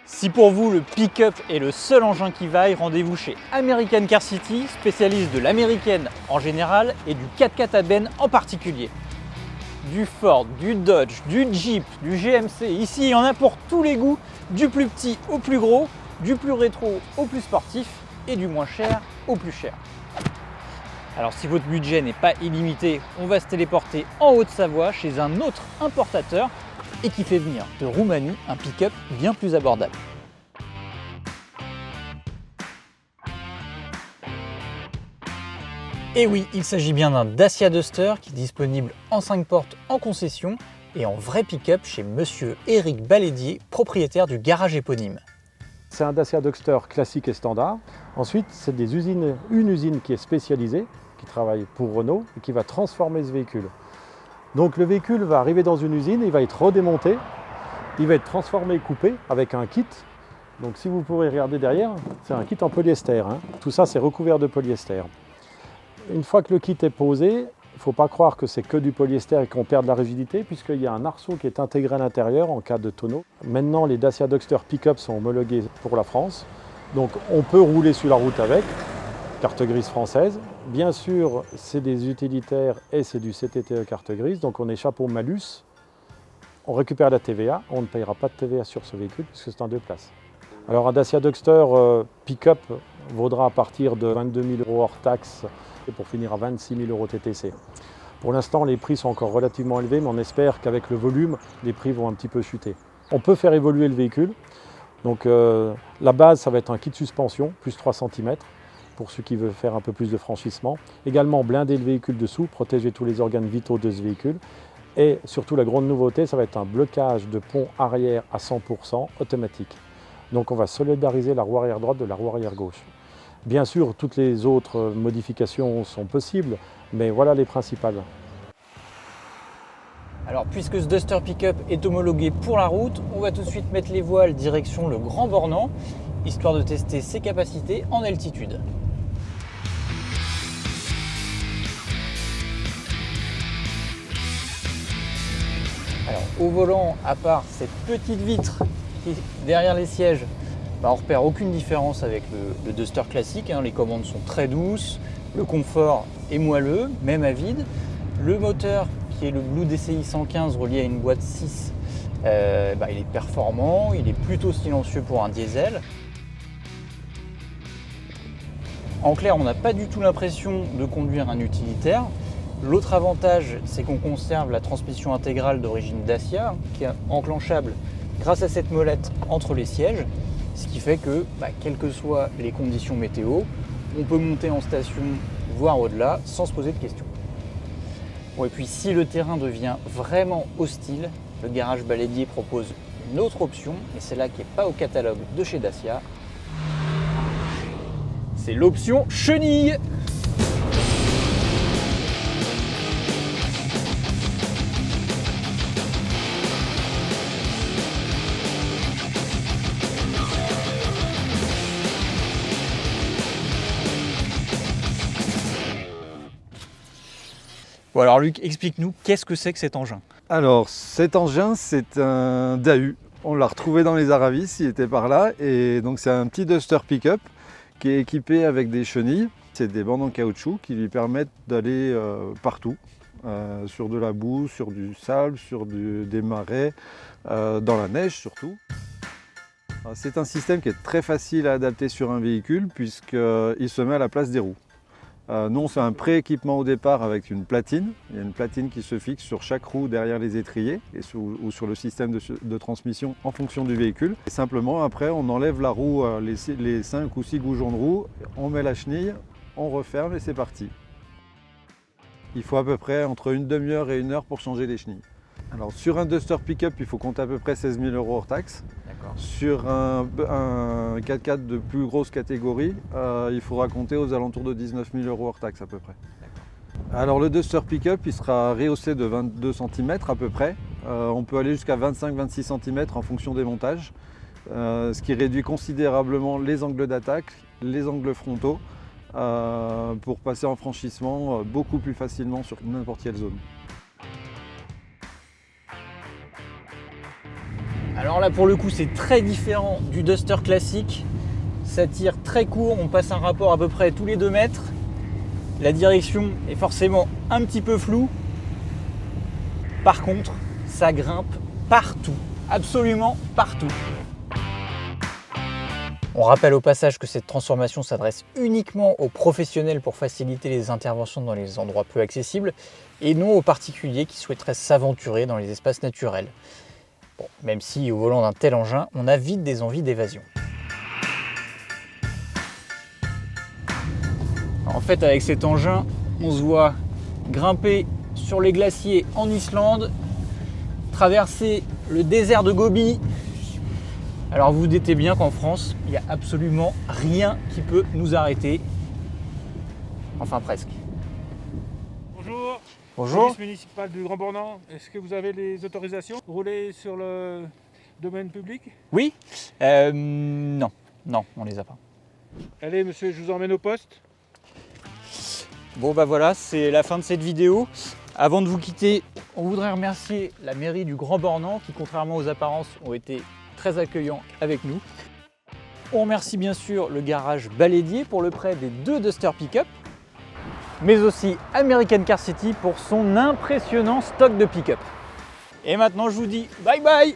Si pour vous le pick-up est le seul engin qui vaille, rendez-vous chez American Car City, spécialiste de l'américaine en général et du 4x4 à benne en particulier. Du Ford, du Dodge, du Jeep, du GMC, ici il y en a pour tous les goûts, du plus petit au plus gros, du plus rétro au plus sportif et du moins cher au plus cher. Alors si votre budget n'est pas illimité, on va se téléporter en Haute-Savoie chez un autre importateur et qui fait venir de Roumanie un pick-up bien plus abordable. Et oui, il s'agit bien d'un Dacia Duster qui est disponible en 5 portes en concession et en vrai pick-up chez monsieur Éric Balédier, propriétaire du garage éponyme. C'est un Dacia Duster classique et standard. Ensuite, c'est une usine qui est spécialisée, qui travaille pour Renault et qui va transformer ce véhicule. Donc le véhicule va arriver dans une usine, il va être redémonté, il va être transformé et coupé avec un kit. Donc si vous pourrez regarder derrière, c'est un kit en polyester. Tout ça c'est recouvert de polyester. Une fois que le kit est posé, il ne faut pas croire que c'est que du polyester et qu'on perd de la rigidité puisqu'il y a un arceau qui est intégré à l'intérieur en cas de tonneau. Maintenant les Dacia Duster Pick-up sont homologués pour la France. Donc on peut rouler sur la route avec, carte grise française. Bien sûr, c'est des utilitaires et c'est du CTTE carte grise, donc on échappe au malus. On récupère la TVA, on ne payera pas de TVA sur ce véhicule puisque c'est en 2 places. Alors un Dacia Duster Pick-up vaudra à partir de 22 000 € hors taxe et pour finir à 26 000 € TTC. Pour l'instant, les prix sont encore relativement élevés, mais on espère qu'avec le volume, les prix vont un petit peu chuter. On peut faire évoluer le véhicule. Donc la base, ça va être un kit suspension, plus 3 cm. Pour ceux qui veulent faire un peu plus de franchissement. Également blinder le véhicule dessous, protéger tous les organes vitaux de ce véhicule. Et surtout la grande nouveauté, ça va être un blocage de pont arrière à 100% automatique. Donc on va solidariser la roue arrière droite de la roue arrière gauche. Bien sûr, toutes les autres modifications sont possibles, mais voilà les principales. Alors puisque ce Duster Pick-up est homologué pour la route, on va tout de suite mettre les voiles direction le Grand Bornand, histoire de tester ses capacités en altitude. Alors au volant, à part cette petite vitre qui est derrière les sièges, on ne repère aucune différence avec le Duster classique. Les commandes sont très douces, le confort est moelleux, même à vide. Le moteur, qui est le Blue DCI 115 relié à une boîte 6, il est performant, il est plutôt silencieux pour un diesel. En clair, on n'a pas du tout l'impression de conduire un utilitaire. L'autre avantage, c'est qu'on conserve la transmission intégrale d'origine Dacia, qui est enclenchable grâce à cette molette entre les sièges, ce qui fait que, quelles que soient les conditions météo, on peut monter en station, voire au-delà, sans se poser de questions. Bon, et puis si le terrain devient vraiment hostile, le garage Balédier propose une autre option, et c'est là qui n'est pas au catalogue de chez Dacia. C'est l'option chenille. Bon alors Luc, explique-nous, qu'est-ce que c'est que cet engin? Alors cet engin, c'est un Dahu. On l'a retrouvé dans les Aravis, il était par là. Et donc c'est un petit Duster Pick-up qui est équipé avec des chenilles. C'est des bandes en caoutchouc qui lui permettent d'aller partout, sur de la boue, sur du sable, sur des marais, dans la neige surtout. C'est un système qui est très facile à adapter sur un véhicule puisqu'il se met à la place des roues. Nous on fait un pré-équipement au départ avec une platine. Il y a une platine qui se fixe sur chaque roue derrière les étriers ou sur le système de transmission en fonction du véhicule. Et simplement après on enlève la roue, les 5 ou 6 goujons de roue, on met la chenille, on referme et c'est parti. Il faut à peu près entre une demi-heure et 1 heure pour changer les chenilles. Alors sur un Duster Pick-up il faut compter à peu près 16 000 € hors taxe. Sur un 4x4 de plus grosse catégorie, il faudra compter aux alentours de 19 000 € hors taxe à peu près. Alors le Duster Pick-up il sera rehaussé de 22 cm à peu près. On peut aller jusqu'à 25-26 cm en fonction des montages, ce qui réduit considérablement les angles d'attaque, les angles frontaux, pour passer en franchissement beaucoup plus facilement sur n'importe quelle zone. Alors là pour le coup c'est très différent du Duster classique. Ça tire très court, on passe un rapport à peu près tous les 2 mètres. La direction est forcément un petit peu floue. Par contre, ça grimpe partout, absolument partout. On rappelle au passage que cette transformation s'adresse uniquement aux professionnels pour faciliter les interventions dans les endroits peu accessibles et non aux particuliers qui souhaiteraient s'aventurer dans les espaces naturels. Bon, même si au volant d'un tel engin, on a vite des envies d'évasion. En fait, avec cet engin, on se voit grimper sur les glaciers en Islande, traverser le désert de Gobi. Alors vous vous doutez bien qu'en France, il n'y a absolument rien qui peut nous arrêter. Enfin presque. Bonjour. Bonjour. Police municipale du Grand Bornand. Est-ce que vous avez les autorisations pour rouler sur le domaine public? Oui Non, on les a pas. Allez monsieur, je vous emmène au poste. Bon bah voilà, c'est la fin de cette vidéo. Avant de vous quitter, on voudrait remercier la mairie du Grand Bornand qui, contrairement aux apparences, ont été très accueillants avec nous. On remercie bien sûr le garage Balédier pour le prêt des 2 Duster Pick-up, mais aussi American Car City pour son impressionnant stock de pick-up. Et maintenant je vous dis bye bye!